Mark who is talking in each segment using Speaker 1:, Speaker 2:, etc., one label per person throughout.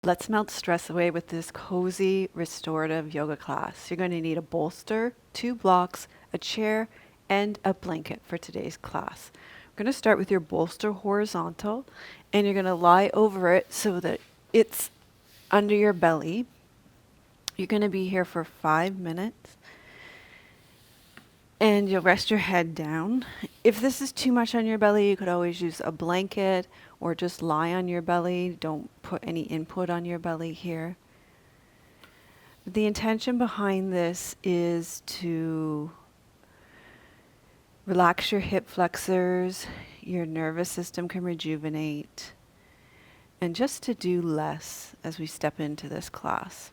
Speaker 1: Let's melt stress away with this cozy restorative yoga class. You're going to need a bolster, 2 blocks, a chair, and a blanket for today's class. We're going to start with your bolster horizontal, and you're going to lie over it so that it's under your belly. You're going to be here for 5 minutes, and you'll rest your head down. If this is too much on your belly, you could always use a blanket or just lie on your belly. Don't put any input on your belly here. The intention behind this is to relax your hip flexors, your nervous system can rejuvenate, and just to do less as we step into this class.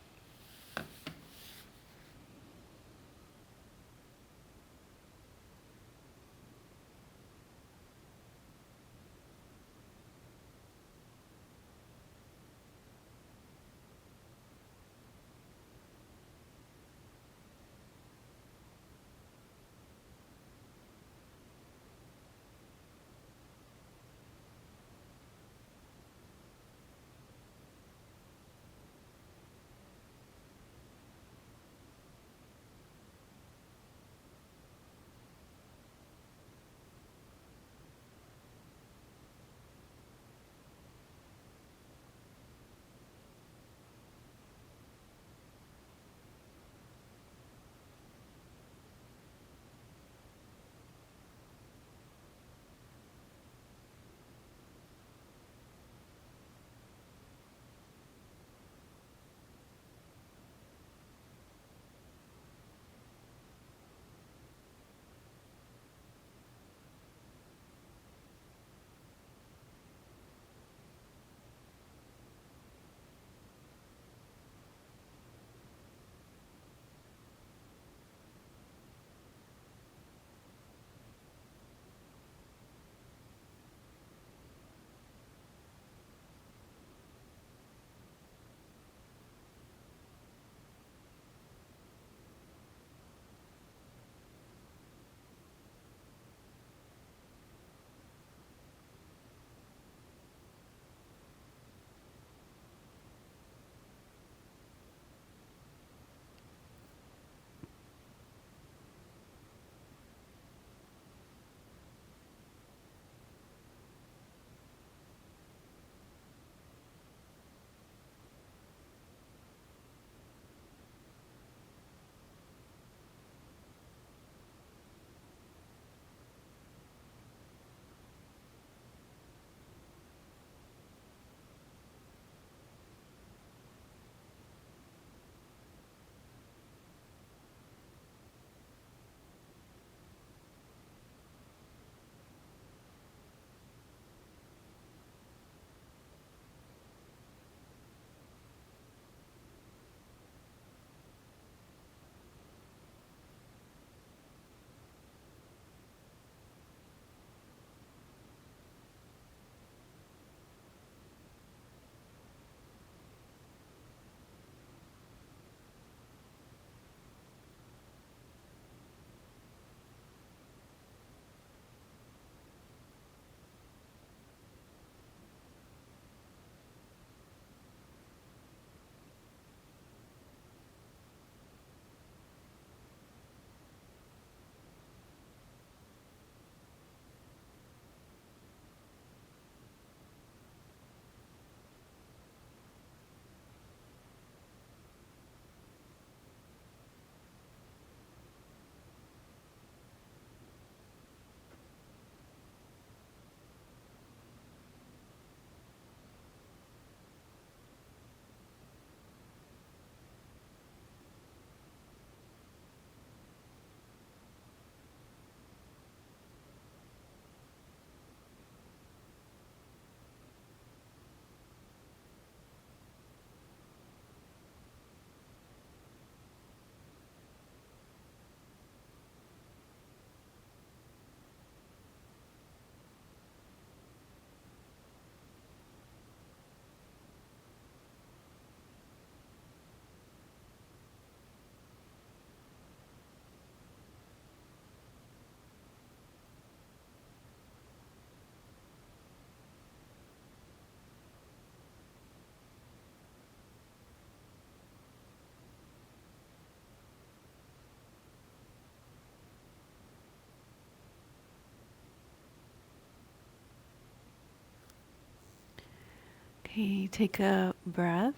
Speaker 1: Okay, take a breath.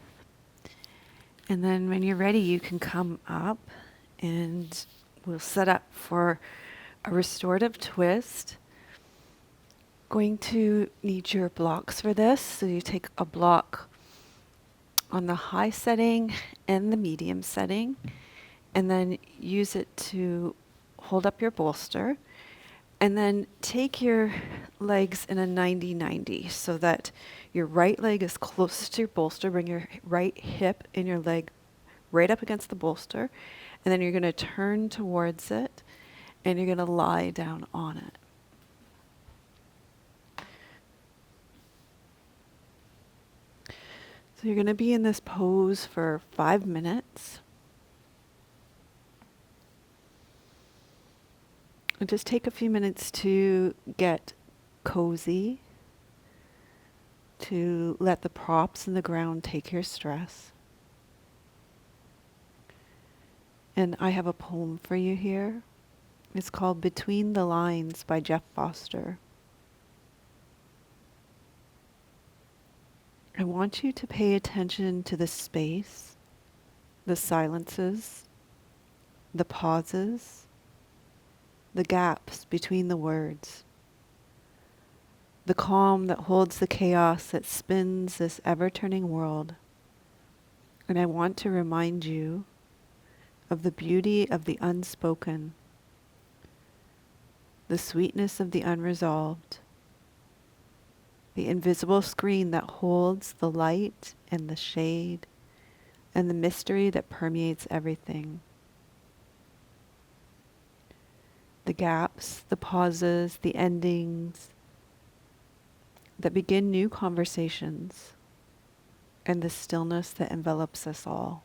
Speaker 1: And then when you're ready, you can come up and we'll set up for a restorative twist. Going to need your blocks for this. So you take a block on the high setting and the medium setting, and then use it to hold up your bolster. And then take your legs in a 90-90 so that your right leg is close to your bolster. Bring your right hip and your leg right up against the bolster. And then you're going to turn towards it and you're going to lie down on it. So you're going to be in this pose for 5 minutes. And just take a few minutes to get cozy, to let the props in the ground take your stress. And I have a poem for you here. It's called Between the Lines by Jeff Foster. I want you to pay attention to the space, the silences, the pauses, the gaps between the words, the calm that holds the chaos that spins this ever-turning world. And I want to remind you of the beauty of the unspoken, the sweetness of the unresolved, the invisible screen that holds the light and the shade, and the mystery that permeates everything. The gaps, the pauses, the endings that begin new conversations, and the stillness that envelops us all.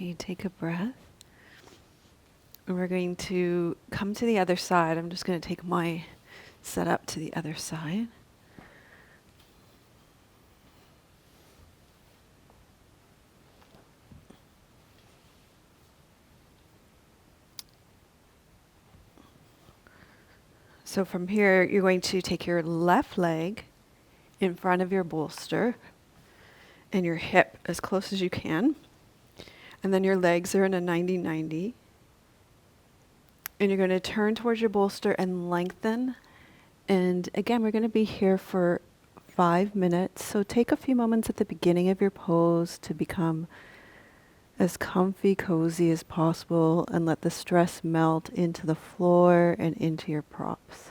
Speaker 1: Okay, take a breath. And we're going to come to the other side. I'm just going to take my setup to the other side. So from here, you're going to take your left leg in front of your bolster and your hip as close as you can. And then your legs are in a 90-90. And you're going to turn towards your bolster and lengthen. And again, we're going to be here for 5 minutes. So take a few moments at the beginning of your pose to become as comfy, cozy as possible and let the stress melt into the floor and into your props.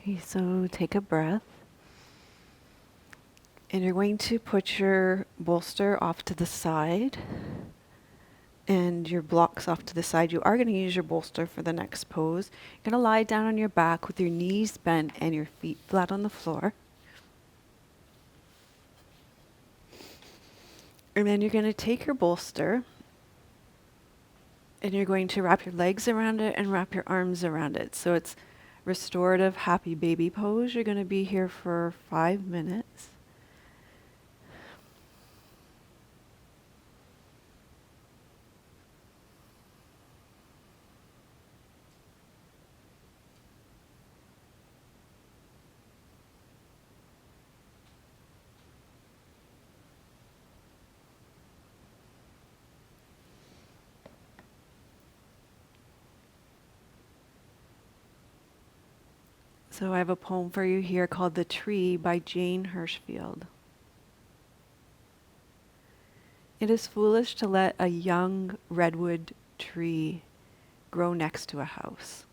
Speaker 1: Okay, so take a breath. And you're going to put your bolster off to the side and your blocks off to the side. You are going to use your bolster for the next pose. You're going to lie down on your back with your knees bent and your feet flat on the floor. And then you're going to take your bolster and you're going to wrap your legs around it and wrap your arms around it. So it's restorative happy baby pose. You're going to be here for 5 minutes. So I have a poem for you here called The Tree by Jane Hirschfield. It is foolish to let a young redwood tree grow next to a house.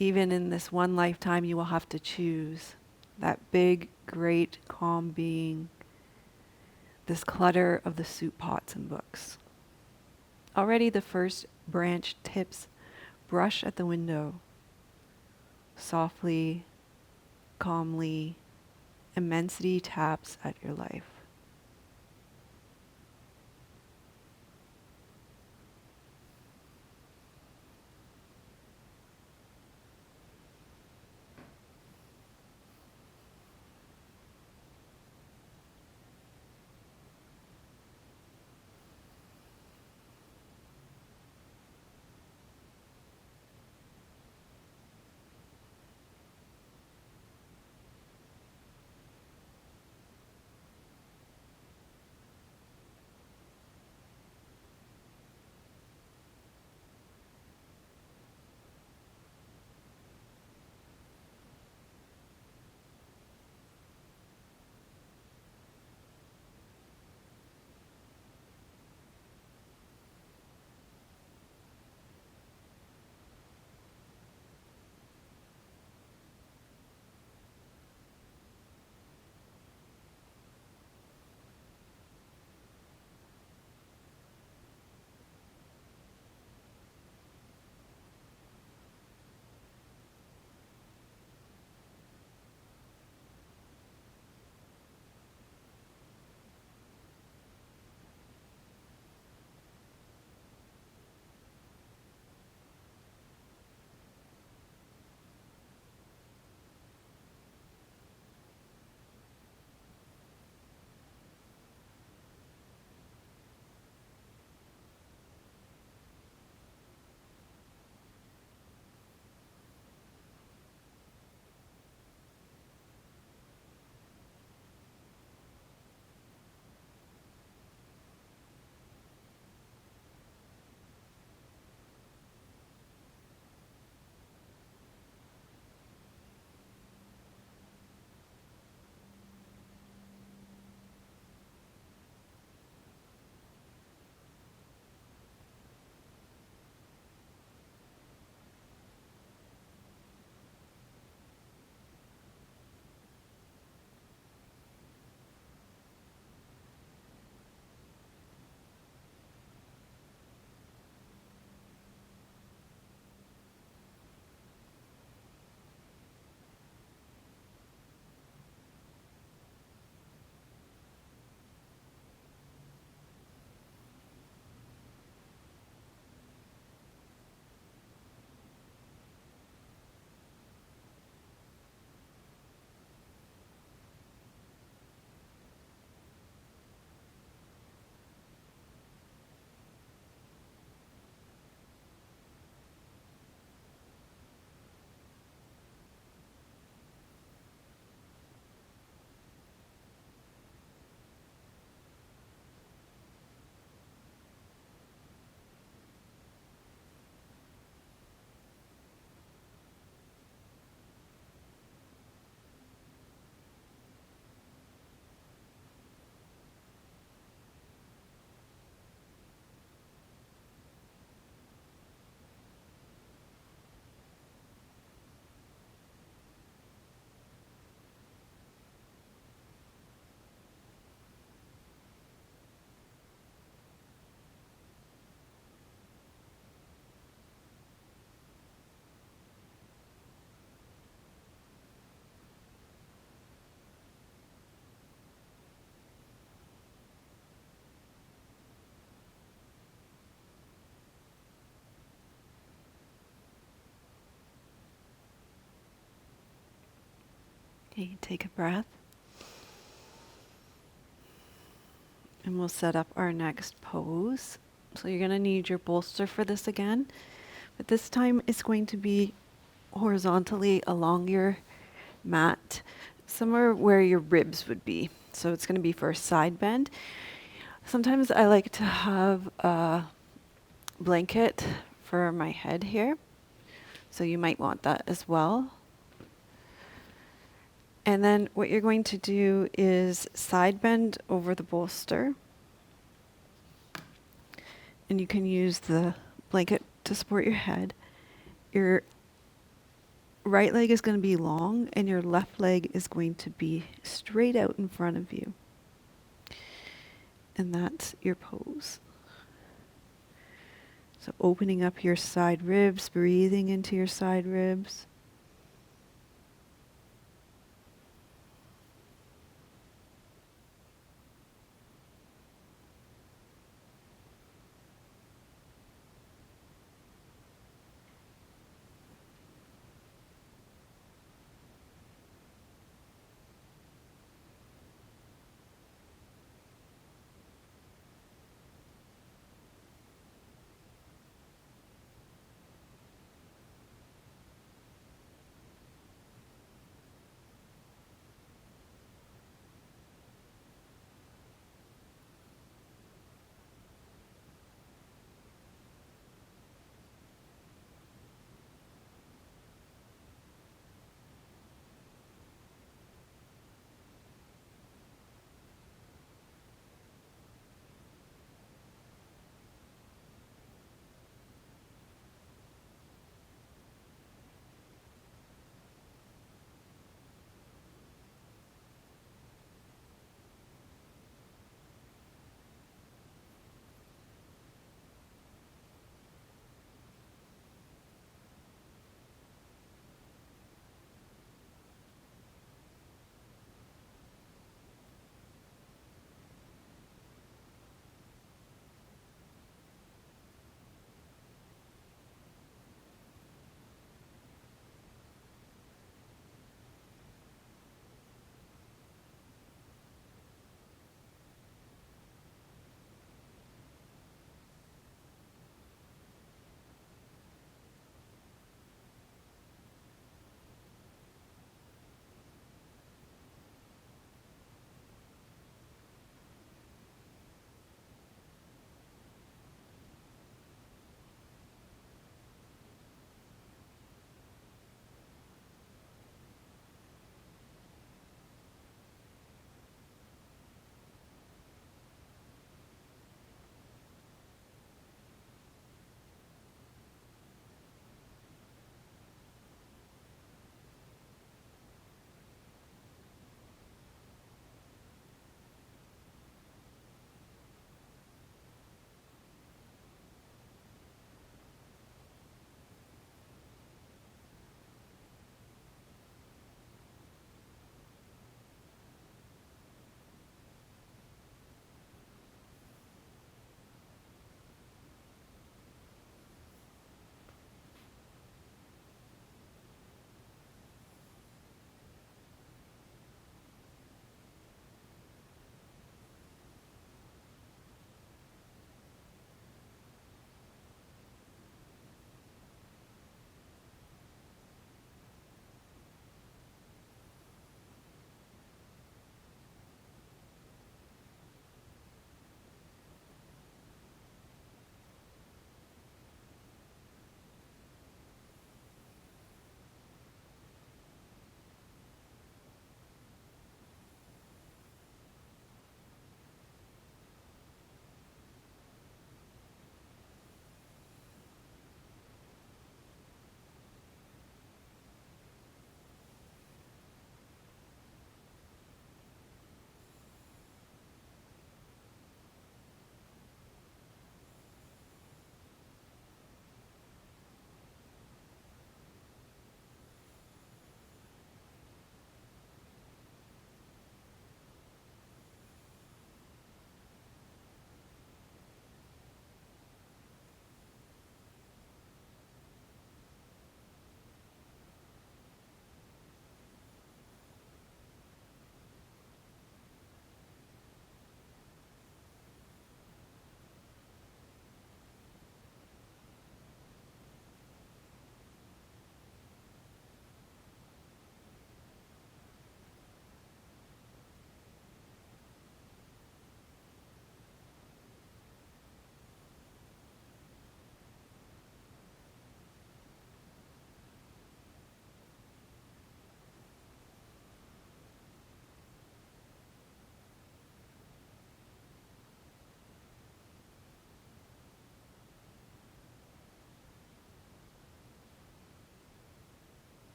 Speaker 1: Even in this one lifetime, you will have to choose that big, great, calm being, this clutter of the soup pots and books. Already the first branch tips brush at the window. Softly, calmly, immensity taps at your life. Okay, take a breath. And we'll set up our next pose. So you're going to need your bolster for this again, but this time it's going to be horizontally along your mat, somewhere where your ribs would be. So it's going to be for a side bend. Sometimes I like to have a blanket for my head here, so you might want that as well. And then what you're going to do is side bend over the bolster. And you can use the blanket to support your head. Your right leg is going to be long and your left leg is going to be straight out in front of you. And that's your pose. So opening up your side ribs, breathing into your side ribs.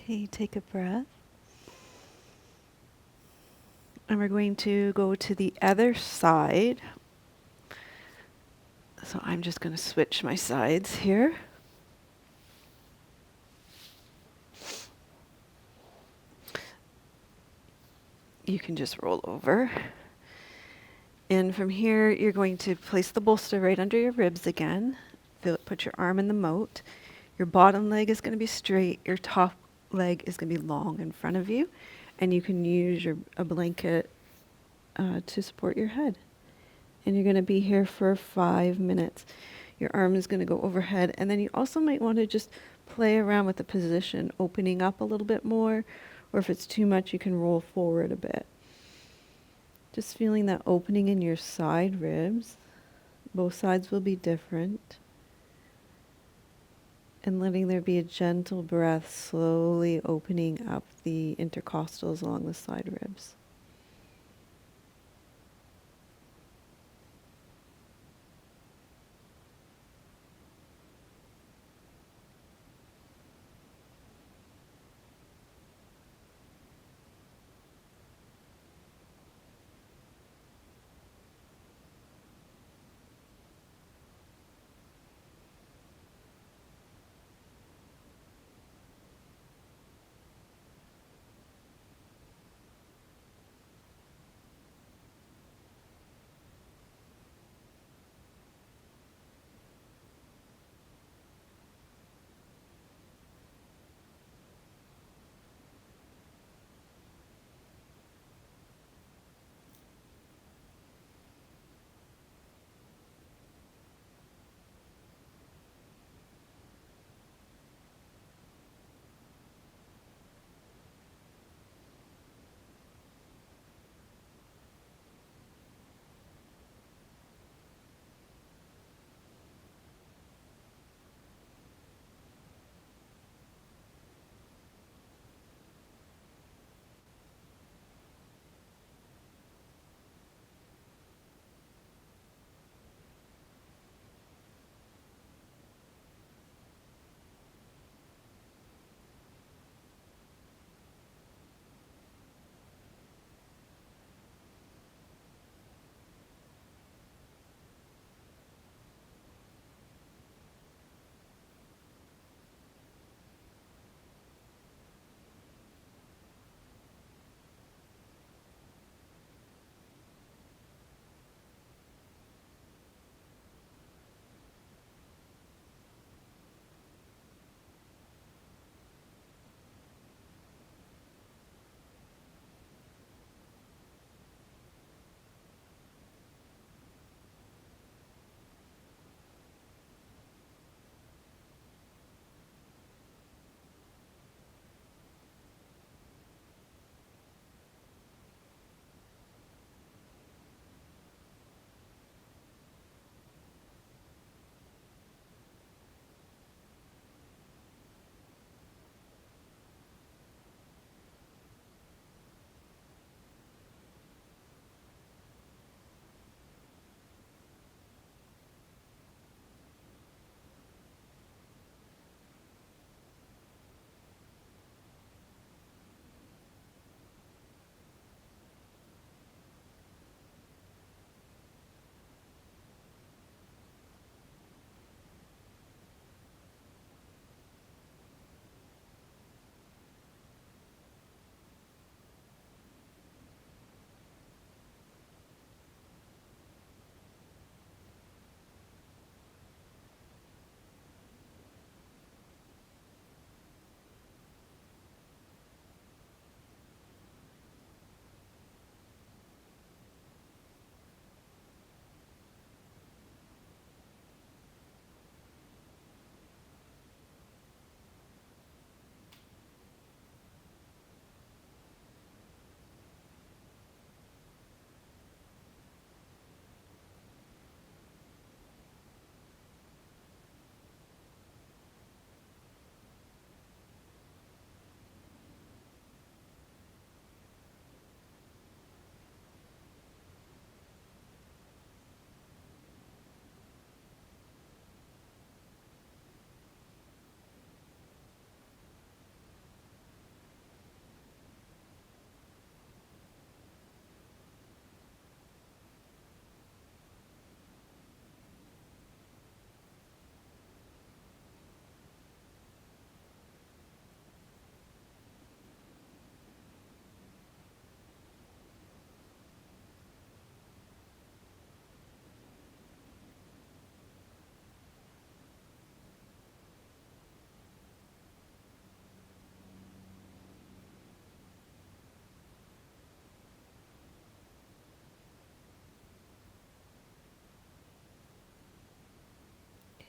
Speaker 1: Okay, take a breath. And we're going to go to the other side. So I'm just going to switch my sides here. You can just roll over. And from here, you're going to place the bolster right under your ribs again. Put your arm in the moat. Your bottom leg is going to be straight. Your top leg is going to be long in front of you. And you can use a blanket to support your head. And you're going to be here for 5 minutes. Your arm is going to go overhead. And then you also might want to just play around with the position, opening up a little bit more. Or if it's too much, you can roll forward a bit. Just feeling that opening in your side ribs. Both sides will be different. And letting there be a gentle breath, slowly opening up the intercostals along the side ribs.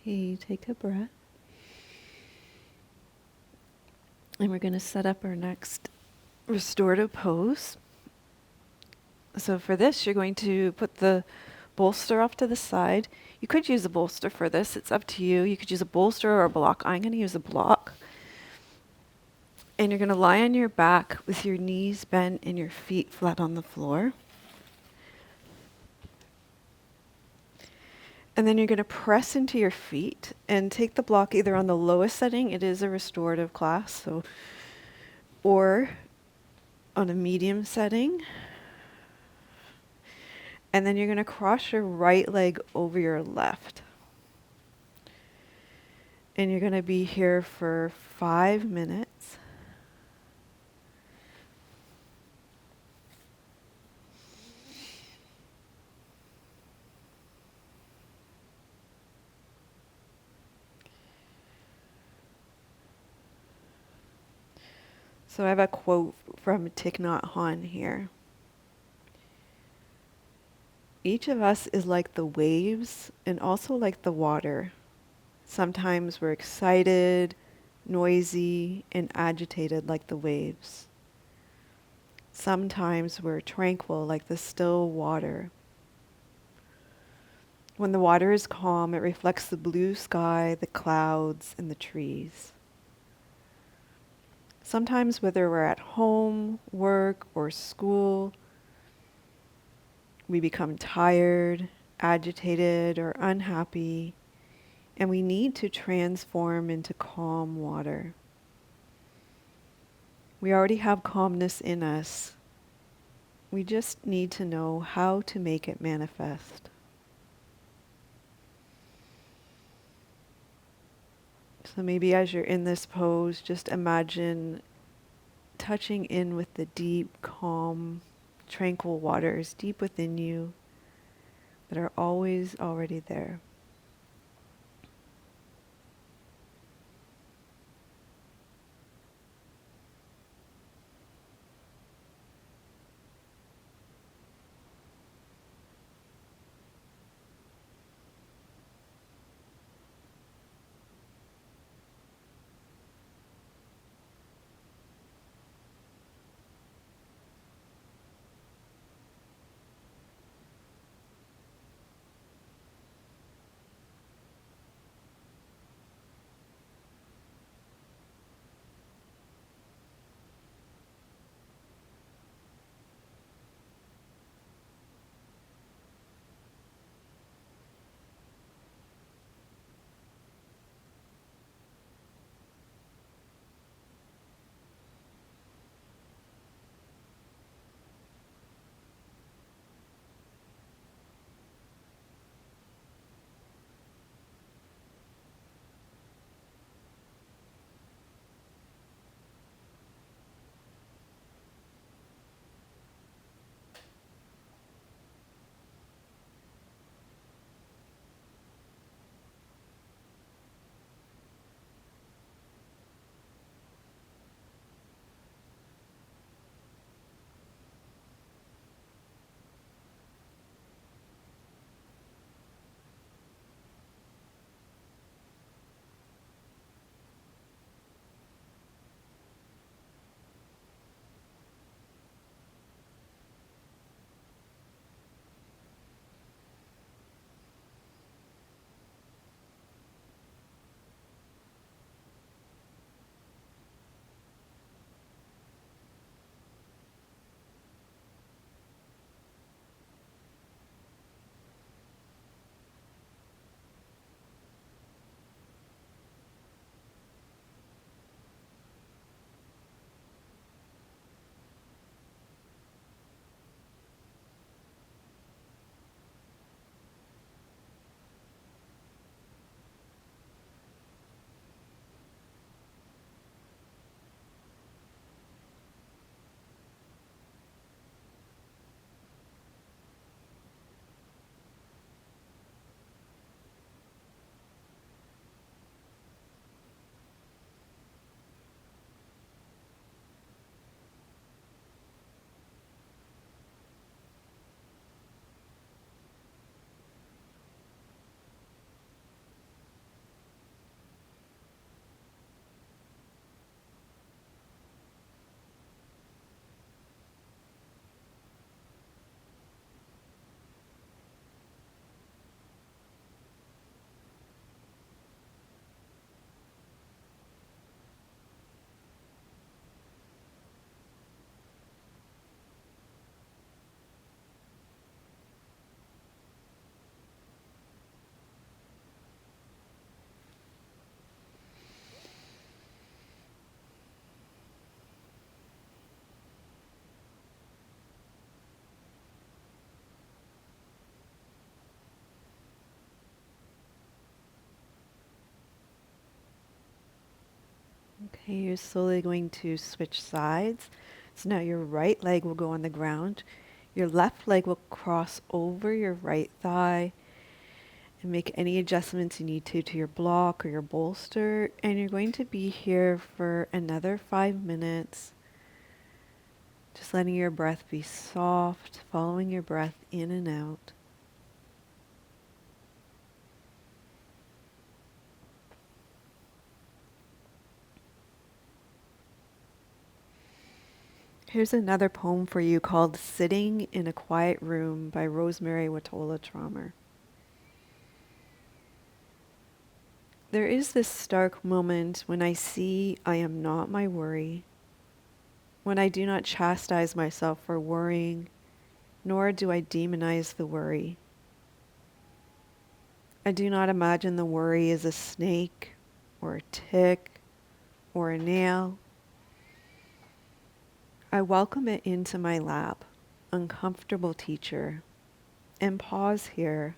Speaker 1: Okay, take a breath. And we're going to set up our next restorative pose. So for this, you're going to put the bolster off to the side. You could use a bolster for this. It's up to you. You could use a bolster or a block. I'm going to use a block. And you're going to lie on your back with your knees bent and your feet flat on the floor. And then you're going to press into your feet and take the block either on the lowest setting, it is a restorative class, so, or on a medium setting. And then you're going to cross your right leg over your left. And you're going to be here for 5 minutes. So I have a quote from Thich Nhat Hanh here. Each of us is like the waves and also like the water. Sometimes we're excited, noisy, and agitated like the waves. Sometimes we're tranquil like the still water. When the water is calm, it reflects the blue sky, the clouds, and the trees. Sometimes whether we're at home, work, or school, we become tired, agitated, or unhappy, and we need to transform into calm water. We already have calmness in us. We just need to know how to make it manifest. So maybe as you're in this pose, just imagine touching in with the deep, calm, tranquil waters deep within you that are always already there. Okay, you're slowly going to switch sides. So now your right leg will go on the ground. Your left leg will cross over your right thigh and make any adjustments you need to your block or your bolster. And you're going to be here for another 5 minutes, just letting your breath be soft, following your breath in and out. Here's another poem for you called Sitting in a Quiet Room by Rosemary Watola Traumer. There is this stark moment when I see I am not my worry, when I do not chastise myself for worrying, nor do I demonize the worry. I do not imagine the worry as a snake or a tick or a nail. I welcome it into my lap, uncomfortable teacher, and pause here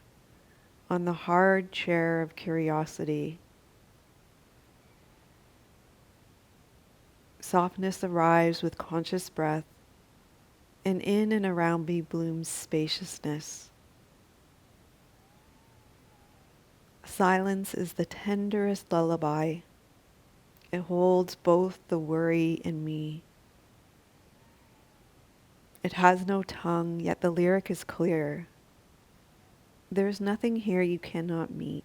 Speaker 1: on the hard chair of curiosity. Softness arrives with conscious breath, and in and around me blooms spaciousness. Silence is the tenderest lullaby. It holds both the worry and me. It has no tongue, yet the lyric is clear. There is nothing here you cannot meet.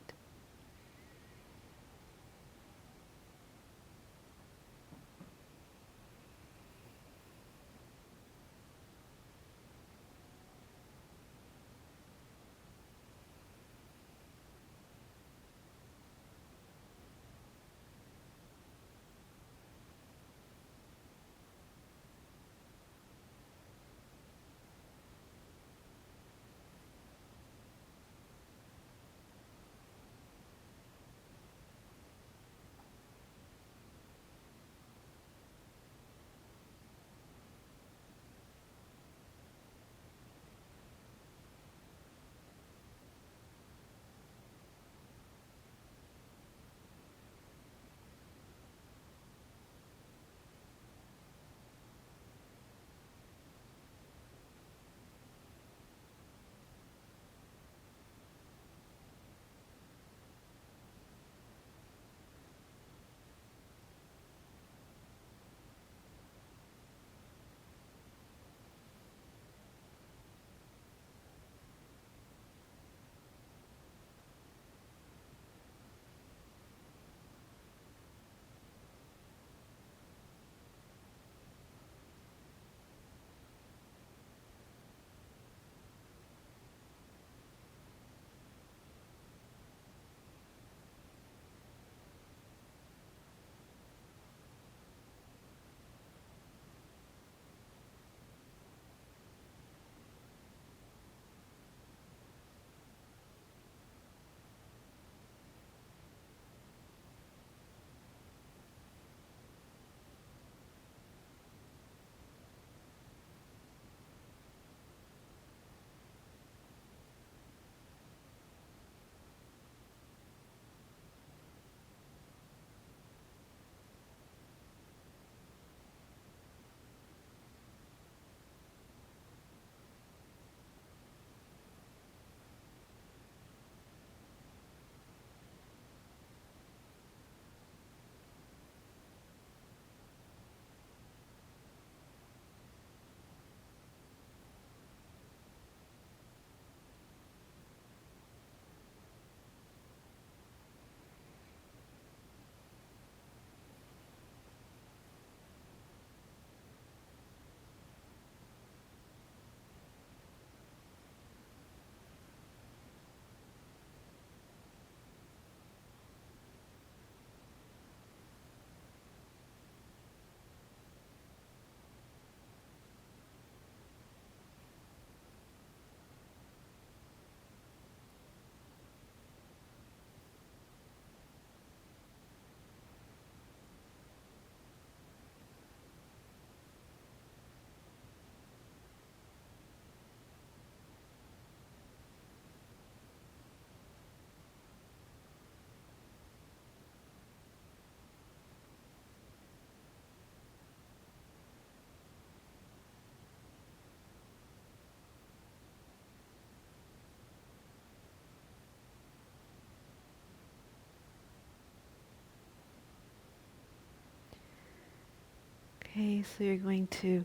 Speaker 1: Okay, so you're going to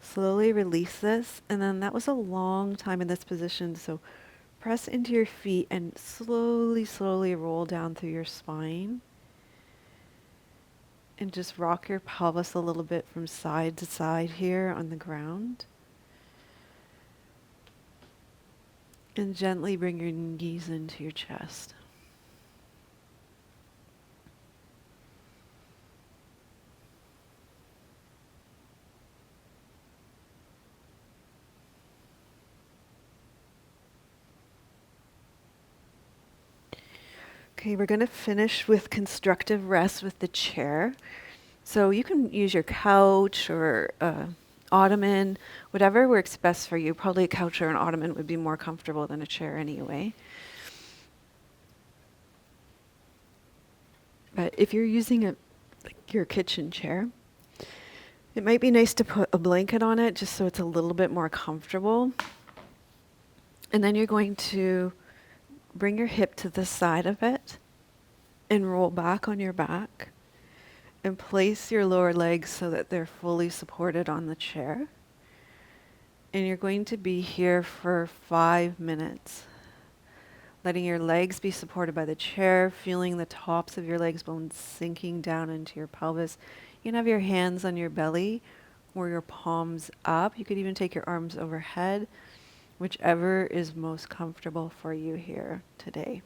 Speaker 1: slowly release this, and then that was a long time in this position, so press into your feet and slowly, slowly roll down through your spine. And just rock your pelvis a little bit from side to side here on the ground. And gently bring your knees into your chest. Okay, we're going to finish with constructive rest with the chair. So you can use your couch or ottoman, whatever works best for you. Probably a couch or an ottoman would be more comfortable than a chair anyway. But if you're using your kitchen chair, it might be nice to put a blanket on it just so it's a little bit more comfortable. And then you're going to bring your hip to the side of it and roll back on your back and place your lower legs so that they're fully supported on the chair. And you're going to be here for 5 minutes, letting your legs be supported by the chair, feeling the tops of your legs bones sinking down into your pelvis. You can have your hands on your belly or your palms up. You could even take your arms overhead, whichever is most comfortable for you here today.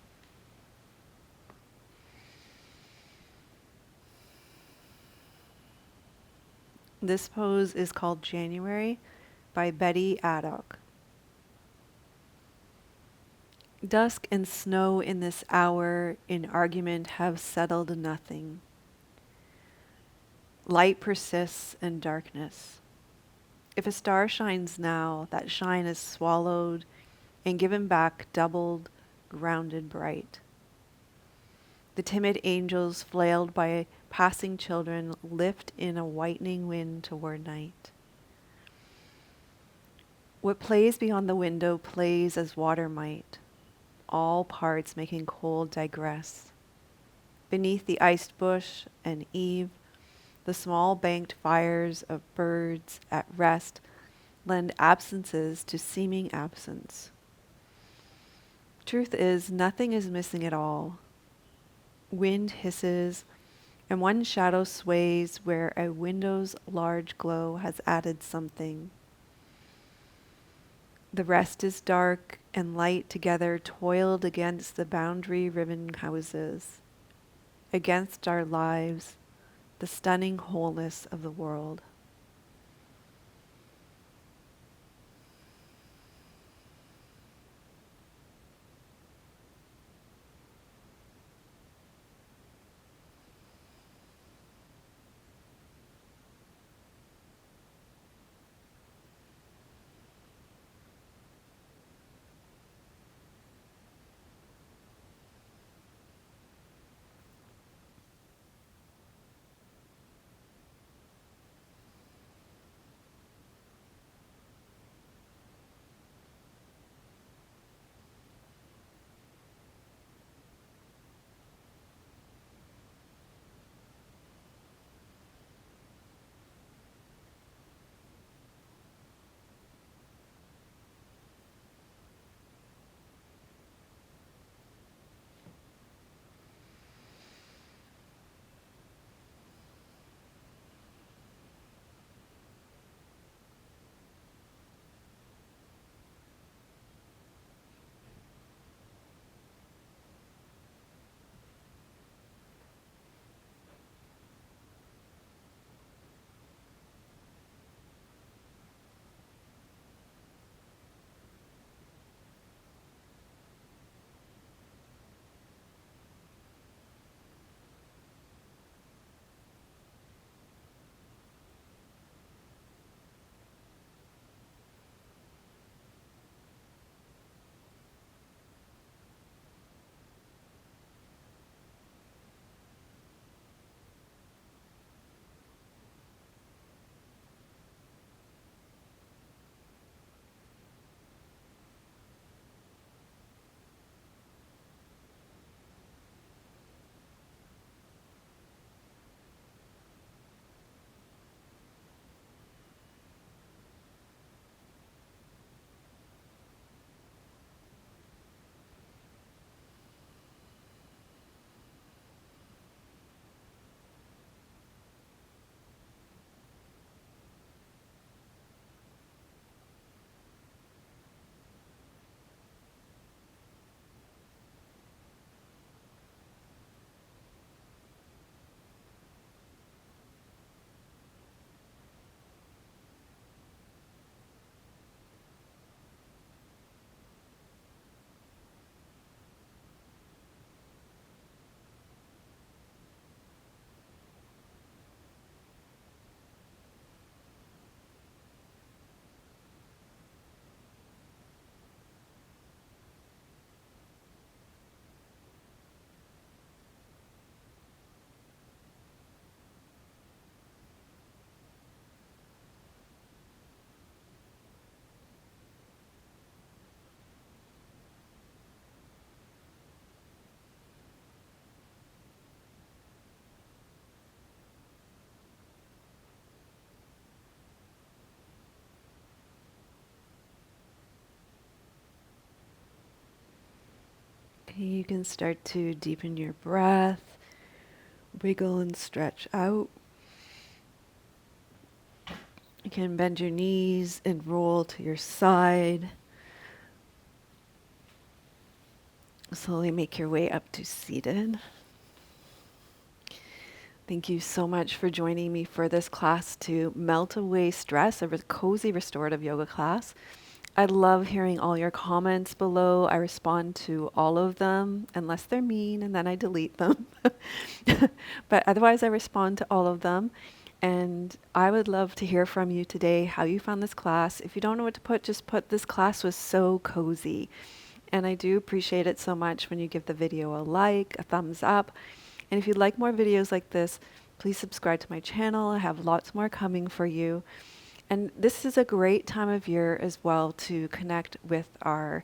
Speaker 1: This pose is called January by Betty Addock. Dusk and snow in this hour in argument have settled nothing. Light persists in darkness. If a star shines now, that shine is swallowed and given back doubled, grounded bright. The timid angels flailed by passing children lift in a whitening wind toward night. What plays beyond the window plays as water might, all parts making cold digress. Beneath the iced bush and eve, the small banked fires of birds at rest lend absences to seeming absence. Truth is, nothing is missing at all. Wind hisses, and one shadow sways where a window's large glow has added something. The rest is dark and light together toiled against the boundary ribbon houses, against our lives, the stunning wholeness of the world. You can start to deepen your breath, wiggle and stretch out. You can bend your knees and roll to your side. Slowly make your way up to seated. Thank you so much for joining me for this class to melt away stress, a cozy restorative yoga class. I love hearing all your comments below. I respond to all of them, unless they're mean, and then I delete them. But otherwise, I respond to all of them. And I would love to hear from you today how you found this class. If you don't know what to put, just put "this class was so cozy." And I do appreciate it so much when you give the video a like, a thumbs up. And if you'd like more videos like this, please subscribe to my channel. I have lots more coming for you. And this is a great time of year as well to connect with our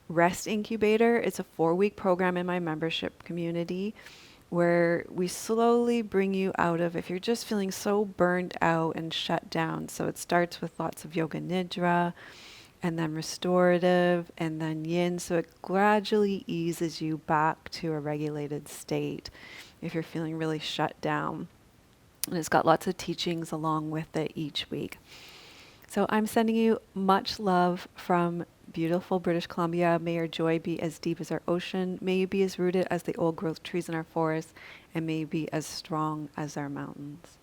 Speaker 1: Rest Incubator. It's a 4-week program in my membership community where we slowly bring you out of if you're just feeling so burned out and shut down. So it starts with lots of yoga nidra, and then restorative, and then yin. So it gradually eases you back to a regulated state if you're feeling really shut down. And it's got lots of teachings along with it each week. So I'm sending you much love from beautiful British Columbia. May your joy be as deep as our ocean. May you be as rooted as the old growth trees in our forests, and may you be as strong as our mountains.